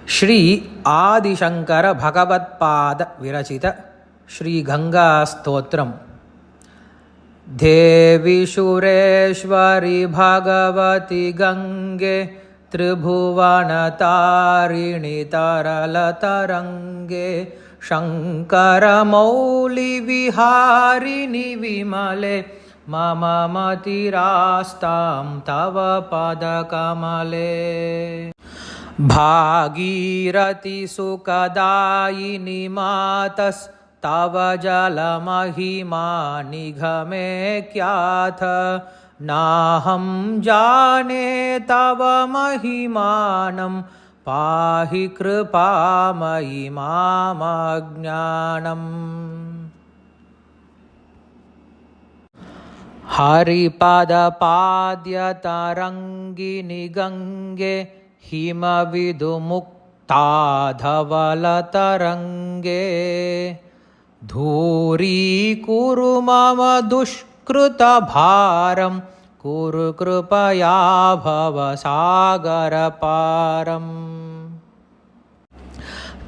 ಶ್ರೀ ಆದಿಶಂಕರ ಭಗವತ್ಪಾದ ವಿರಚಿತ ಶ್ರೀ ಗಂಗಾ ಸ್ತೋತ್ರಂ. ದೇವಿ ಶುರೇಶ್ವರಿ ಭಗವತಿ ಗಂಗೆ ತ್ರಿಭುವನ ತಾರಿಣಿ ತರಳ ತರಂಗೆ ಶಂಕರ ಮೌಲಿ ವಿಹಾರಿಣಿ ವಿಮಲೆ ಮಮ ಮತಿರಾಸ್ತಾಂ ತವ ಪದ ಕಮಲೆ. ಭಾಗೀರಥಿ ಸುಖದಾಯಿನಿ ಮಾತಸ್ತವ ಜಲ ಮಹಿಮಾ ನಿಗಮೆ ಖ್ಯಾತ ನಾಹಂ ಜಾನೆ ತವ ಮಹಿಮಾನಂ ಪಾಹಿ ಕೃಪಾಮಯಿ ಮಾಮಜ್ಞಾನಂ. ಹರಿಪದ ಪಾದ್ಯ ತರಂಗಿನಿ ಗಂಗೆ ಹಿಮವಿದು ಮುಕ್ತಾಧವಲ ತರಂಗೆ ಧೂರೀಕುರು ಮಮ ದುಷ್ಕೃತ ಭಾರಂ ಕುರು ಕೃಪಯಾ ಭವ ಸಾಗರ ಪಾರಂ.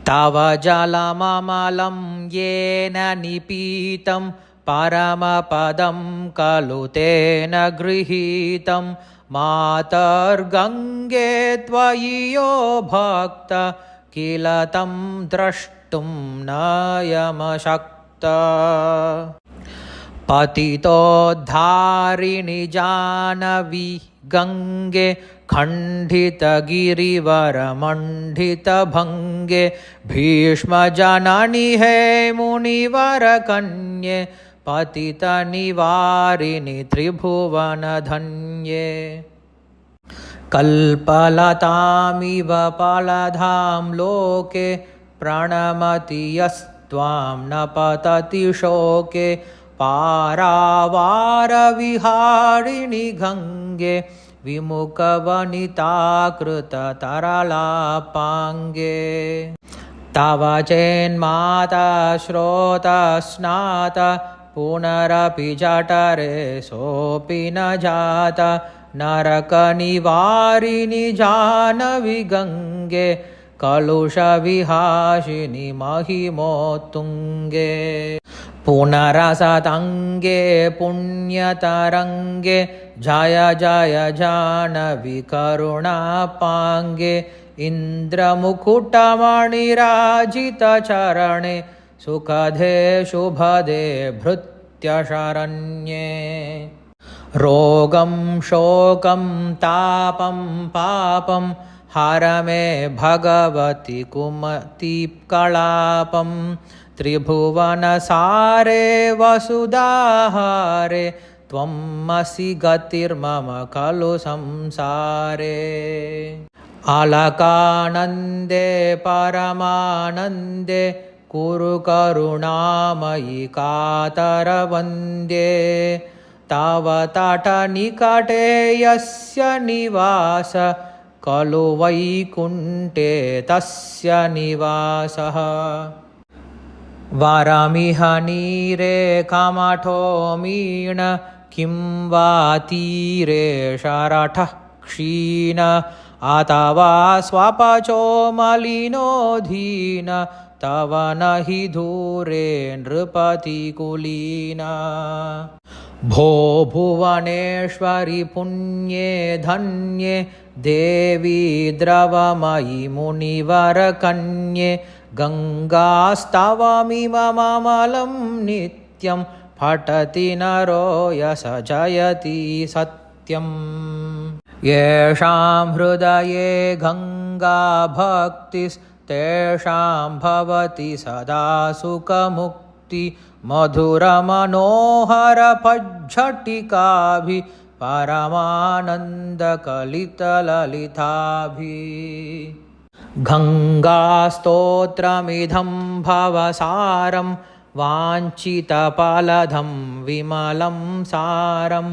ತವ ಜಲಮಮಲಂ ಯೇನ ನಿಪೀತಂ ಪರಮಪದಂ ಖಲು ತೇನ ಗೃಹೀತಂ ಮಾತರ್ಗಂಗೆ ತ್ವಯಿ ಯೋ ಭಕ್ತ ಕಿಲ ತಂ ದ್ರಷ್ಟುಂ ನಯಮಶಕ್ತ. ಪತಿತೋದ್ಧಾರಿಣಿ ಜಾಹ್ನವಿ ಗಂಗೆ ಖಂಡಿತ ಗಿರಿವರ ಮಂಡಿತ ಭಂಗೆ ಭೀಷ್ಮ ಜನನಿ ಹೇ ಮುನಿವರ ಕನ್ಯೆ ಪತಿತ ನಿವಾರಿಣಿ ತ್ರಿಭುವನ ಧನ್ಯೆ. ಕಲ್ಪಲತಾಮಿವ ಫಲಧಾಂ ಲೋಕೆ ಪ್ರಣಮತಿ ಯಸ್ತ್ವಾಂ ನ ಪತತಿ ಶೋಕೆ ಪಾರಾವಾರ ವಿಹಾರಿಣಿ ಗಂಗೆ ವಿಮುಖವನಿತಾಕೃತ ತರಳಾಪಾಂಗೆ. ತವ ಚೇನ್ಮಾತಾ ಶ್ರೋತ ಸ್ನಾತ ಪುನರಪಿ ಜಠರೆ ಸೋಪಿ ನ ಜಾತ ನರಕ ನಿವಾರಿಣಿ ಜಾಹ್ನವಿ ಗಂಗೆ ಕಲುಷ ವಿಹಾಶಿನಿ ಮಹಿಮೋತ್ತುಂಗೆ. ಪುನರಸತಂಗೆ ಪುಣ್ಯತರಂಗೆ ಜಯ ಜಯ ಜಾಹ್ನವಿ ಕರುಣಾಪಾಂಗೆ ಇಂದ್ರಮುಕುಟಮಣಿರಾಜಿತ ಚರಣೆ ಸುಖದೆ ಶುಭದೆ ಭೃತ್ಯ ಶರಣ್ಯೆ. ರೋಗಂ ಶೋಕಂ ತಾಪಂ ಪಾಪಂ ಹರ ಮೇ ಭಗವತಿ ಕುಮತಿ ಕಳಾಪಂ. ತ್ರಿಭುವನ ಸಾರೆ ವಸುಧಾಹಾರೆ ತ್ವಮಸಿ ಗತಿರ್ಮಮ ಖಲು ಸಂಸಾರೆ. ಅಲಕಾನಂದೆ ಪರಮಾನಂದೆ ಕುರು ಕರುಣಾಮಯಿ ಕಾತರ ವಂದ್ಯೆ. ತವ ತಟ ನಿಕಟೆ ಯಸ್ಯ ನಿವಾಸ ಖಲು ವೈಕುಂಠೆ ತಸ್ಯ ನಿವಾಸಃ. ವರಮಿಹ ನೀರೆ ಕಮಠೋ ಮೀಣ ಕಿಂ ವಾ ತೀರೆ ಶರಠಃ ಕ್ಷೀಣ ಅಥವಾ ಸ್ವಪಚೋ ಮಲಿನೋ ಧೀನ ತವ ನಹಿ ಧೂರೆ ನೃಪತಿ ಕುಲೀನ. ಭೋ ಭುವನೇಶ್ವರಿ ಪುಣ್ಯೆ ಧನ್ಯೆ ದೇವಿ ದ್ರವಮಯಿ ಮುನಿವರ ಕನ್ಯೆ ಗಂಗಾಸ್ತವಮಿಮಮಲಂ ನಿತ್ಯಂ ಪಠತಿ ನರೋ ಯಸ ಜಯತಿ ಸತ್ಯಂ. ಯೇಷಾಂ ಹೃದಯೇ ಗಂಗಾ ಭಕ್ತಿಸ್ತೇಷಾಂ ಭವತಿ ಸದಾ ಸುಖಮುಕ್ತಿ. ಮಧುರ ಮನೋಹರ ಪಜ್ಜಟಿಕಾಭಿ ಪರಮಾನಂದ ಕಲಿತ ಲಲಿತಾಭಿ. ಗಂಗಾ ಸ್ತೋತ್ರಮಿದಂ ಭವಸಾರಂ ವಾಂಛಿತ ಫಲದಂ ವಿಮಲಂ ಸಾರಂ.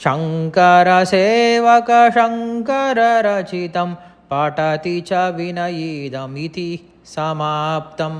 ಶಂಕರ ಸೇವಕ ಶಂಕರ ರಚಿತಂ ಪಠತಿ ಚ ವಿನಯೀದಮಿತಿ ಸಮಾಪ್ತಂ.